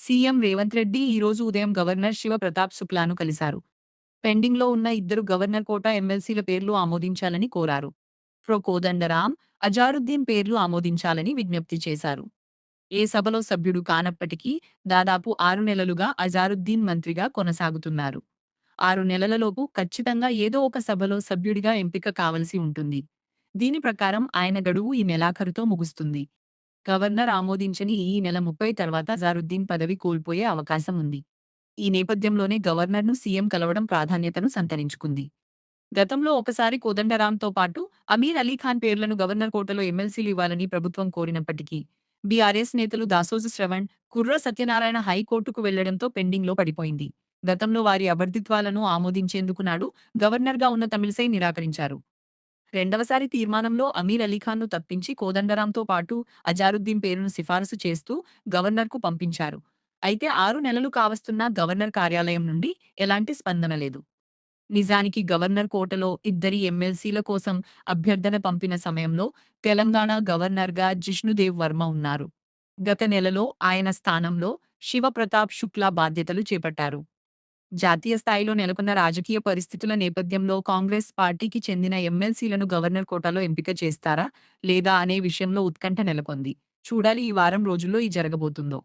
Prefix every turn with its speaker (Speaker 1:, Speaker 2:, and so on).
Speaker 1: CM Revanth Reddy ఈరోజు ఉదయం governor Shiv Pratap శుక్లాను కలిశారు. పెండింగ్‌లో ఉన్న ఇద్దరు గవర్నర్ కోటా ఎమ్మెల్సీల పేర్లు ఆమోదించాలని కోరారు. కోదండరాం, అజారుద్దీన్ పేర్లు ఆమోదించాలని విజ్ఞప్తి చేశారు. ఏ సభలో సభ్యుడు కానప్పటికీ దాదాపు 6 నెలలుగా అజారుద్దీన్ మంత్రిగా కొనసాగుతున్నారు. 6 నెలలలోపు ఖచ్చితంగా ఏదో ఒక సభలో సభ్యుడిగా ఎంపిక కావలసి ఉంటుంది. దీని ప్రకారం ఆయన గడువు ఈ నెలాఖరుతో ముగుస్తుంది. గవర్నర్ ఆమోదించని ఈ నెల 30 తర్వాత అజారుద్దీన్ పదవి కోల్పోయే అవకాశం ఉంది. ఈ నేపథ్యంలోనే గవర్నర్‌ను సీఎం కలవడం ప్రాధాన్యతను సంతరించుకుంది. గతంలో ఒకసారి కోదండరాంతో పాటు అమీర్ అలీఖాన్ పేర్లను గవర్నర్ కోటలో ఎమ్మెల్సీలు ఇవ్వాలని ప్రభుత్వం కోరినప్పటికీ బీఆర్ఎస్ నేతలు దాసోజు శ్రవణ్, కుర్ర సత్యనారాయణ హైకోర్టుకు వెళ్లడంతో పెండింగ్‌లో పడిపోయింది. గతంలో వారి అభ్యర్థిత్వాలను ఆమోదించేందుకు నాడు గవర్నర్‌గా ఉన్న తమిళిసై నిరాకరించారు. రెండవసారి తీర్మానంలో అమీర్ అలీఖాన్‌ను తప్పించి కోదండరాంతో పాటు అజారుద్దీన్ పేరును సిఫారసు చేస్తూ గవర్నర్‌కు పంపించారు. అయితే 6 నెలలు కావస్తున్నా గవర్నర్ కార్యాలయం నుండి ఎలాంటి స్పందన లేదు. నిజానికి గవర్నర్ కోటలో ఇద్దరి ఎమ్మెల్సీల కోసం అభ్యర్థన పంపిన సమయంలో తెలంగాణ గవర్నర్‌గా జిష్ణుదేవ్ వర్మ ఉన్నారు. గత నెలలో ఆయన స్థానంలో శివప్రతాప్ శుక్లా బాధ్యతలు చేపట్టారు. జాతీయ స్థాయిలో నెలకొన్న రాజకీయ పరిస్థితుల నేపథ్యంలో కాంగ్రెస్ పార్టీకి చెందిన ఎమ్మెల్సీలను గవర్నర్ కోటాలో ఎంపిక చేస్తారా? లేదా అనే విషయంలో ఉత్కంఠ నెలకొంది. చూడాలి ఈ వారం రోజుల్లో జరగబోతుందో.